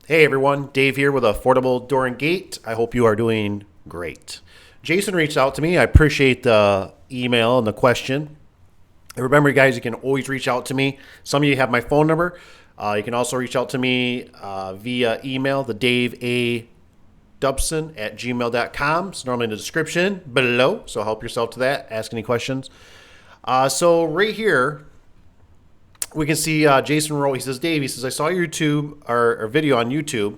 Hey everyone, Dave here with Affordable Door and Gate. I hope you are doing great. Jason reached out to me. I appreciate the email and the question. And remember, guys, you can always reach out to me. Some of you have my phone number. You can also reach out to me via email, the Daveadubson at gmail.com. It's normally in the description below, so help yourself to that. Ask any questions. So right here, we can see Jason wrote, he says, Dave, he says, I saw your YouTube or video on YouTube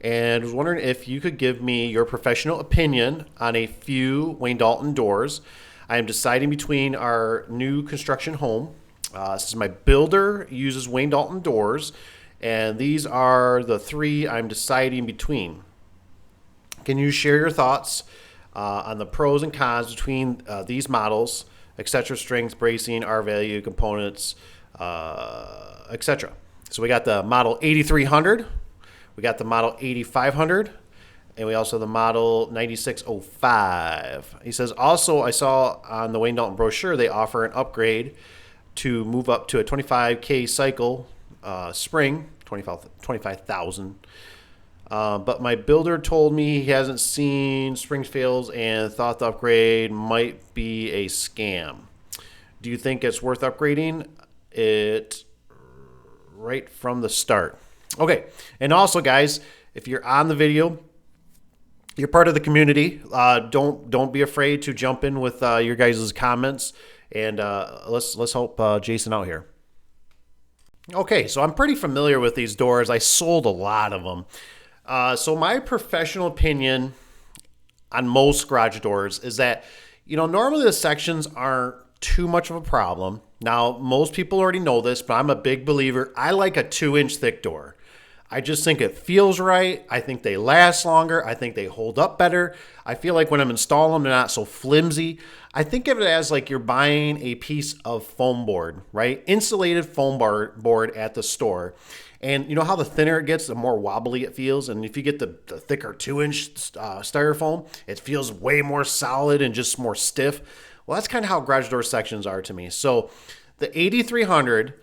and was wondering if you could give me your professional opinion on a few Wayne Dalton doors. I am deciding between our new construction home. This is my builder uses Wayne Dalton doors, and these are the three I'm deciding between. Can you share your thoughts on the pros and cons between these models, etc., strength, bracing, R value, components, etc. So we got the model 8300, we got the model 8500, and we also have the model 9605. He says, also, I saw on the Wayne Dalton brochure they offer an upgrade to move up to a 25K cycle spring, 25,000. But my builder told me he hasn't seen spring fails and thought the upgrade might be a scam. Do you think it's worth upgrading it right from the start? Okay, and also, guys, if you're on the video, you're part of the community. Don't be afraid to jump in with your guys' comments, and let's help Jason out here. Okay, so I'm pretty familiar with these doors. I sold a lot of them. So my professional opinion on most garage doors is that, normally the sections aren't too much of a problem. Now, most people already know this, but I'm a big believer. I like a 2-inch thick door. I just think it feels right. I think they last longer. I think they hold up better. I feel like when I'm installing them, they're not so flimsy. I think of it as like you're buying a piece of foam board, right? Insulated foam board at the store. And you know how the thinner it gets, the more wobbly it feels. And if you get the thicker 2-inch styrofoam, it feels way more solid and just more stiff. Well, that's kind of how garage door sections are to me. So the 8300,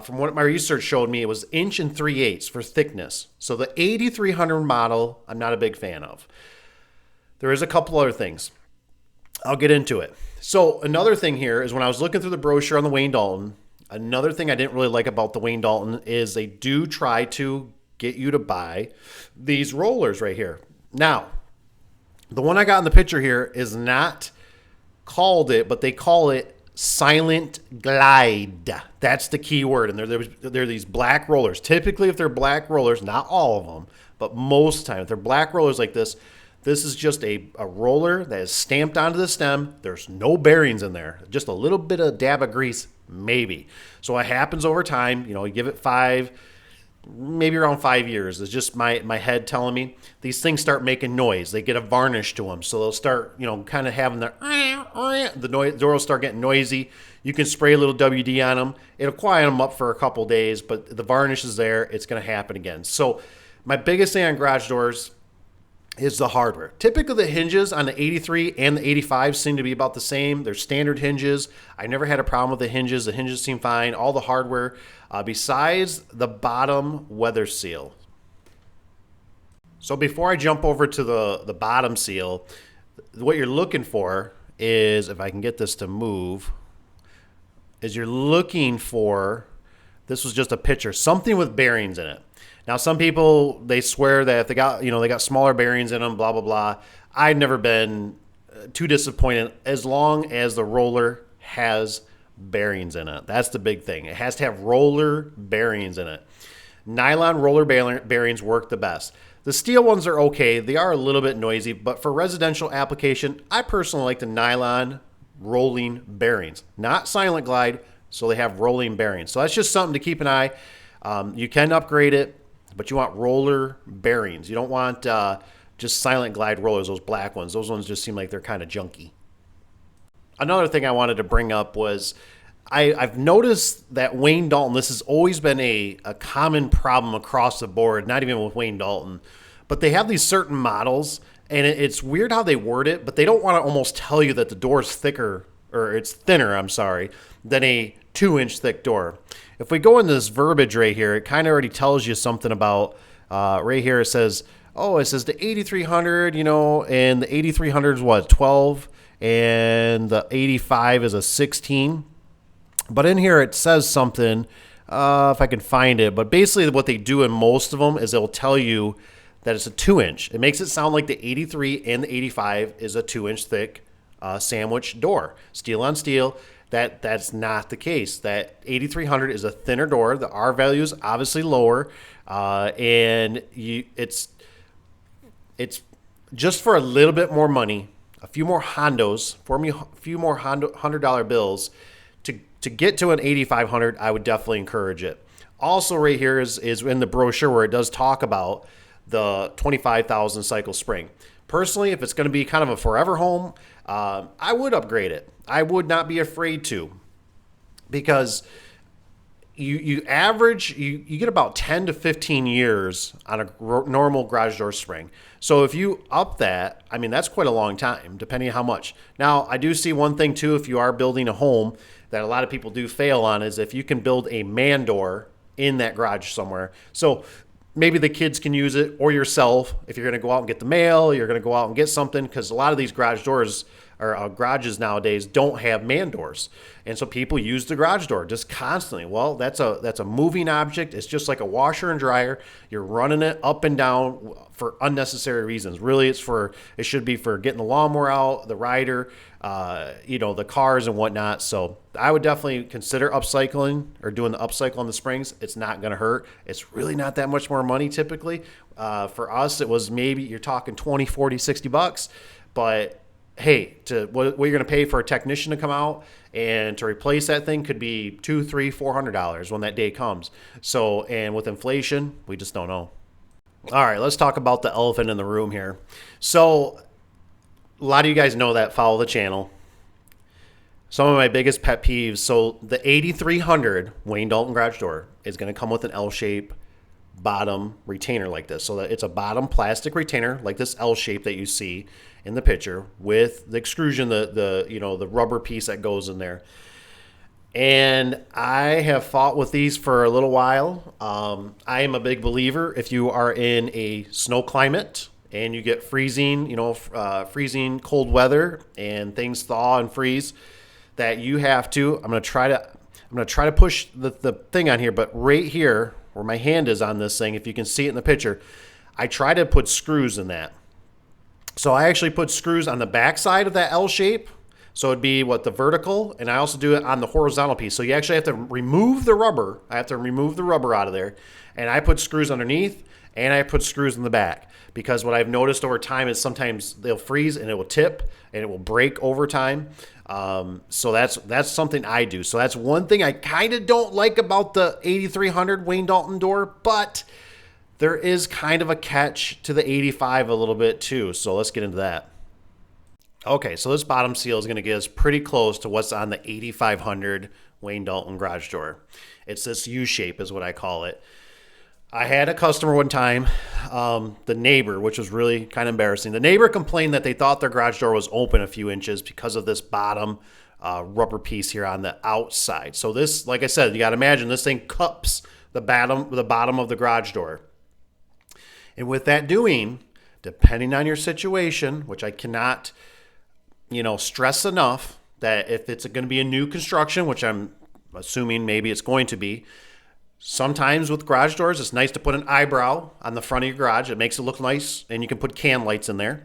from what my research showed me, it was 1 3/8 inches for thickness. So the 8300 model, I'm not a big fan of. There is a couple other things. I'll get into it. So another thing here is when I was looking through the brochure on the Wayne Dalton, another thing I didn't really like about the Wayne Dalton is they do try to get you to buy these rollers right here. Now, the one I got in the picture here is not called it, but they call it Silent Glide. That's the key word. And they're these black rollers. Typically, if they're black rollers, not all of them, but most of the time, if they're black rollers like this is just a roller that is stamped onto the stem. There's no bearings in there. Just a little bit of dab of grease, maybe. So what happens over time, you give it maybe around 5 years. It's just my head telling me these things start making noise. They get a varnish to them. So they'll start, kind of having the door will start getting noisy. You can spray a little WD on them. It'll quiet them up for a couple days, but the varnish is there. It's going to happen again. So my biggest thing on garage doors is the hardware. Typically, the hinges on the 83 and the 85 seem to be about the same. They're standard hinges. I never had a problem with the hinges. The hinges seem fine. All the hardware, besides the bottom weather seal. So before I jump over to the bottom seal, what you're looking for is, if I can get this to move, is you're looking for, this was just a picture, something with bearings in it. Now, some people, they swear that if they got smaller bearings in them, blah, blah, blah. I've never been too disappointed as long as the roller has bearings in it. That's the big thing. It has to have roller bearings in it. Nylon roller bearings work the best. The steel ones are okay. They are a little bit noisy, but for residential application, I personally like the nylon rolling bearings. Not Silent Glide, so they have rolling bearings. So that's just something to keep an eye. You can upgrade it, but you want roller bearings. You don't want just Silent Glide rollers, those black ones. Those ones just seem like they're kind of junky. Another thing I wanted to bring up was I've noticed that Wayne Dalton, this has always been a common problem across the board, not even with Wayne Dalton, but they have these certain models, and it's weird how they word it, but they don't want to almost tell you that the door is thicker, or it's thinner, I'm sorry, than a 2-inch thick door. If we go into this verbiage right here, it kind of already tells you something about Right here it says, oh, it says the 8300, you know, and the 8300 is what, 12, and the 85 is a 16. But in here it says something, if I can find it. But basically what they do in most of them is they'll tell you that it's a 2-inch. It makes it sound like the 83 and the 85 is a 2-inch thick sandwich door, steel on steel. That's not the case. That 8300 is a thinner door. The R value is obviously lower, and it's just for a little bit more money, a few more hondos, a few more $100 bills to get to an 8500. I would definitely encourage it. Also, right here is in the brochure where it does talk about the 25,000 cycle spring. Personally, if it's going to be kind of a forever home, I would upgrade it. I would not be afraid to, because you get about 10 to 15 years on a normal garage door spring. So if you up that, I mean, that's quite a long time, depending on how much. Now, I do see one thing too, if you are building a home that a lot of people do fail on, is if you can build a man door in that garage somewhere. So maybe the kids can use it, or yourself, if you're going to go out and get the mail, you're going to go out and get something, because a lot of these garage doors or garages nowadays don't have man doors, and so people use the garage door just constantly. Well, that's a moving object. It's just like a washer and dryer. You're running it up and down for unnecessary reasons. Really, it should be for getting the lawnmower out, the rider, the cars and whatnot. So I would definitely consider upcycling or doing the upcycle on the springs. It's not going to hurt. It's really not that much more money typically. For us, it was maybe you're talking 20, 40, 60 bucks, but hey, what you're going to pay for a technician to come out and to replace that thing could be $200, $300, $400 when that day comes. So, and with inflation, we just don't know. All right, let's talk about the elephant in the room here. So, a lot of you guys know that, follow the channel. Some of my biggest pet peeves. So, the 8300 Wayne Dalton garage door is going to come with an L-shape bottom retainer like this. So that it's a bottom plastic retainer like this L shape that you see in the picture, with the extrusion, the rubber piece that goes in there. And I have fought with these for a little while. I am a big believer, if you are in a snow climate and you get freezing cold weather and things thaw and freeze, that you have to, I'm going to try to push the thing on here, but right here where my hand is on this thing, if you can see it in the picture, I try to put screws in that. So I actually put screws on the back side of that L shape. So it'd be the vertical, and I also do it on the horizontal piece. So you actually have to remove the rubber. I have to remove the rubber out of there. And I put screws underneath, and I put screws in the back. Because what I've noticed over time is sometimes they'll freeze and it will tip and it will break over time. So that's something I do. So that's one thing I kind of don't like about the 8300 Wayne Dalton door, but there is kind of a catch to the 85 a little bit too. So let's get into that. Okay, so this bottom seal is going to get us pretty close to what's on the 8500 Wayne Dalton garage door. It's this U shape is what I call it. I had a customer one time, the neighbor, which was really kind of embarrassing. The neighbor complained that they thought their garage door was open a few inches because of this bottom rubber piece here on the outside. So this, like I said, you got to imagine this thing cups the bottom of the garage door. And with that doing, depending on your situation, which I cannot, stress enough, that if it's going to be a new construction, which I'm assuming maybe it's going to be, sometimes with garage doors, it's nice to put an eyebrow on the front of your garage. It makes it look nice, and you can put can lights in there.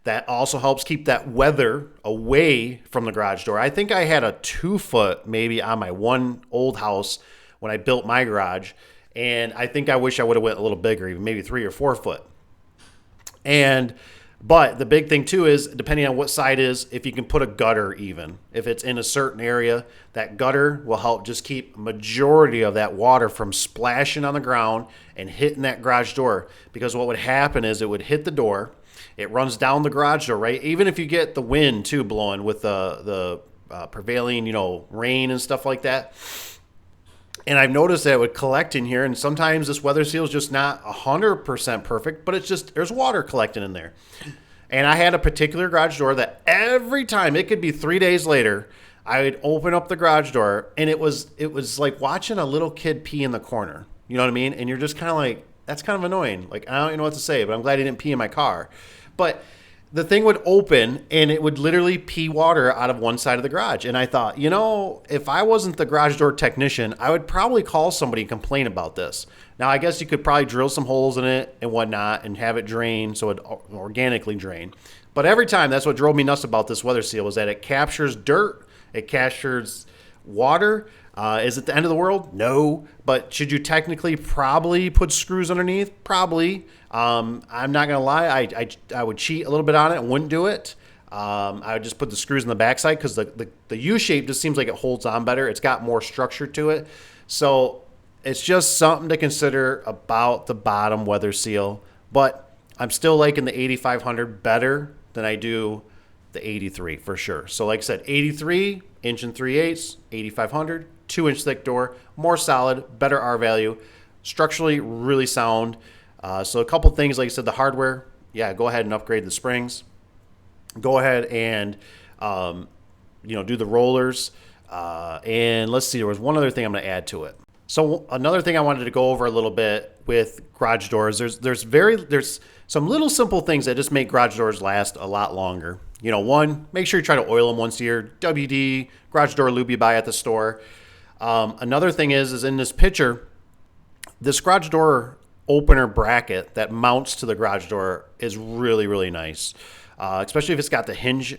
That also helps keep that weather away from the garage door. I think I had a 2-foot maybe on my one old house when I built my garage, and I think I wish I would have went a little bigger, even maybe 3 or 4 foot. But the big thing too is, depending on what side is, if you can put a gutter even. If it's in a certain area, that gutter will help just keep majority of that water from splashing on the ground and hitting that garage door. Because what would happen is it would hit the door, it runs down the garage door, right? Even if you get the wind too blowing with the prevailing, rain and stuff like that. And I've noticed that it would collect in here, and sometimes this weather seal is just not 100% perfect, but it's just, there's water collecting in there. And I had a particular garage door that every time, it could be 3 days later, I would open up the garage door, and it was like watching a little kid pee in the corner. You know what I mean? And you're just kind of like, That's kind of annoying. Like, I don't even know what to say, but I'm glad he didn't pee in my car. But the thing would open and it would literally pee water out of one side of the garage. And I thought, if I wasn't the garage door technician, I would probably call somebody and complain about this. Now, I guess you could probably drill some holes in it and whatnot and have it drain so it organically drain. But every time, that's what drove me nuts about this weather seal, is that it captures dirt, it captures water. Is it the end of the world? No. But should you technically probably put screws underneath? Probably. I'm not going to lie. I would cheat a little bit on it and wouldn't do it. I would just put the screws in the backside because the U-shape just seems like it holds on better. It's got more structure to it. So it's just something to consider about the bottom weather seal. But I'm still liking the 8500 better than I do the 83 for sure. So like I said, 83 inch and 3/8, 8500, 2-inch thick door, more solid, better R value, structurally really sound. So a couple things, like I said, the hardware, yeah, go ahead and upgrade the springs. Go ahead and do the rollers. And let's see, there was one other thing I'm going to add to it. So another thing I wanted to go over a little bit with garage doors, there's some little simple things that just make garage doors last a lot longer. One, make sure you try to oil them once a year. WD, garage door lube you buy at the store. Another thing is in this picture, this garage door opener bracket that mounts to the garage door is really, really nice. Especially if it's got the hinge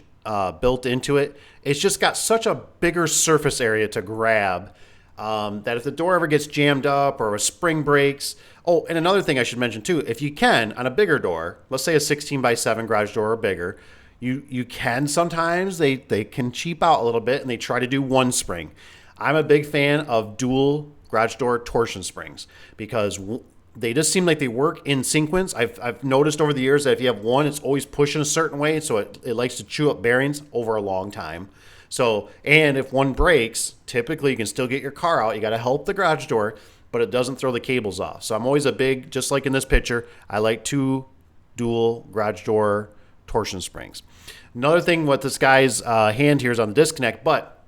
built into it. It's just got such a bigger surface area to grab that if the door ever gets jammed up or a spring breaks. Oh, and another thing I should mention too, if you can, on a bigger door, let's say a 16x7 garage door or bigger, you can sometimes, they can cheap out a little bit and they try to do one spring. I'm a big fan of dual garage door torsion springs because they just seem like they work in sequence. I've noticed over the years that if you have one, it's always pushing a certain way, so it likes to chew up bearings over a long time. So, and if one breaks, typically you can still get your car out. You got to help the garage door, but it doesn't throw the cables off. So I'm always a big, just like in this picture, I like 2 dual garage door torsion springs. Another thing with this guy's hand here is on the disconnect, but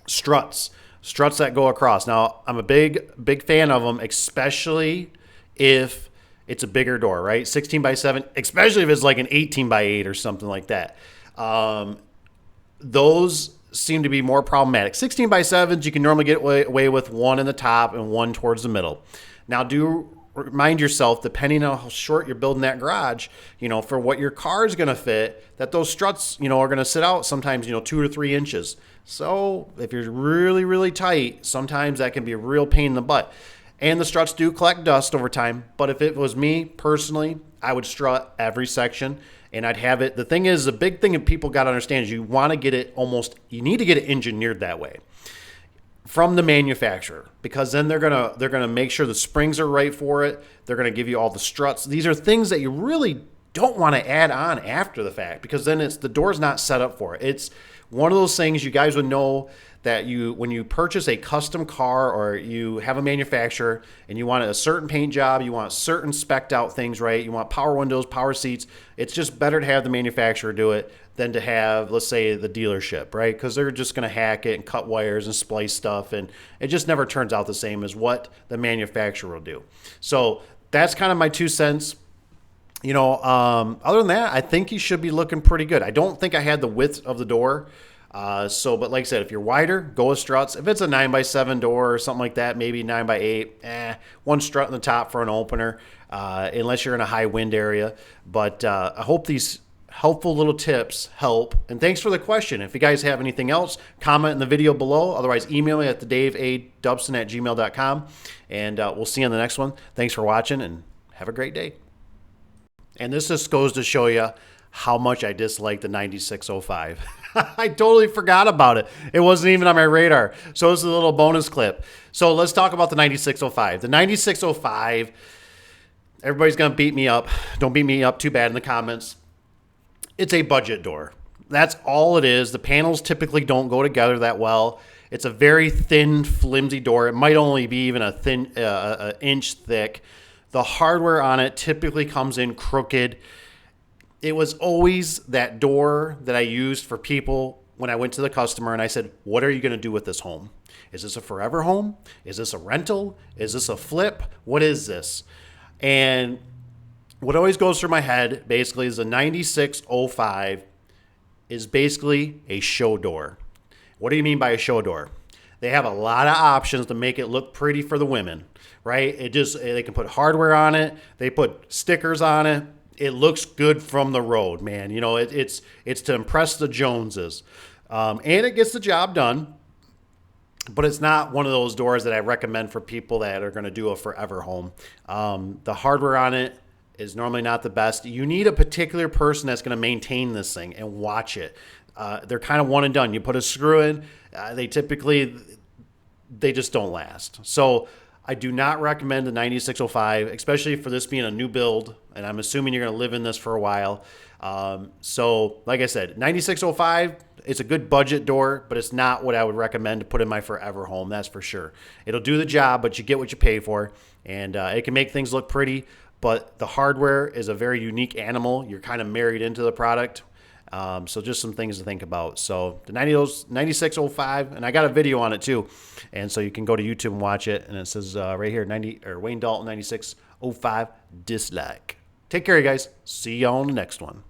struts that go across. Now, I'm a big fan of them, especially if it's a bigger door, right? 16x7, especially if it's like an 18x8 or something like that. Those seem to be more problematic. 16x7s, you can normally get away with one in the top and one towards the middle. Now, do remind yourself, depending on how short you're building that garage, for what your car is going to fit, that those struts, are going to sit out sometimes, 2 or 3 inches. So if you're really, really tight, sometimes that can be a real pain in the butt. And the struts do collect dust over time. But if it was me personally, I would strut every section and I'd have it. The thing is, the big thing that people got to understand is you need to get it engineered that way from the manufacturer, because then they're gonna make sure the springs are right for it. They're gonna give you all the struts. These are things that you really don't want to add on after the fact, because then the door's not set up for it. It's one of those things you guys would know that when you purchase a custom car or you have a manufacturer and you want a certain paint job, you want certain spec'd out things, right? You want power windows, power seats. It's just better to have the manufacturer do it than to have, let's say, the dealership, right? Because they're just going to hack it and cut wires and splice stuff, and it just never turns out the same as what the manufacturer will do. So that's kind of my 2 cents. Other than that, I think you should be looking pretty good. I don't think I had the width of the door. But like I said, if you're wider, go with struts. If it's a 9x7 door or something like that, maybe 9x8, one strut in the top for an opener, unless you're in a high wind area. But I hope these helpful little tips help. And thanks for the question. If you guys have anything else, comment in the video below. Otherwise, email me at daveadubson@gmail.com. And we'll see you on the next one. Thanks for watching and have a great day. And this just goes to show you how much I dislike the 9605. I totally forgot about it. It wasn't even on my radar. So this is a little bonus clip. So let's talk about the 9605. The 9605, everybody's going to beat me up. Don't beat me up too bad in the comments. It's a budget door. That's all it is. The panels typically don't go together that well. It's a very thin, flimsy door. It might only be even an inch thick. The hardware on it typically comes in crooked. It was always that door that I used for people when I went to the customer and I said, what are you going to do with this home? Is this a forever home? Is this a rental? Is this a flip? What is this? And what always goes through my head basically is the 9605 is basically a show door. What do you mean by a show door? They have a lot of options to make it look pretty for the women, right? They can put hardware on it. They put stickers on it. It looks good from the road, man. You know, it's to impress the Joneses. And it gets the job done, but it's not one of those doors that I recommend for people that are going to do a forever home. The hardware on it is normally not the best. You need a particular person that's going to maintain this thing and watch it. They're kind of one and done. You put a screw in, they just don't last. So I do not recommend the 9605, especially for this being a new build, and I'm assuming you're going to live in this for a while. So like I said, 9605, it's a good budget door, but it's not what I would recommend to put in my forever home, that's for sure. It'll do the job, but you get what you pay for, and it can make things look pretty, but the hardware is a very unique animal. You're kind of married into the product. So just some things to think about. So the 9605, and I got a video on it too. And so you can go to YouTube and watch it. And it says right here, Wayne Dalton 9605 dislike. Take care, you guys. See you on the next one.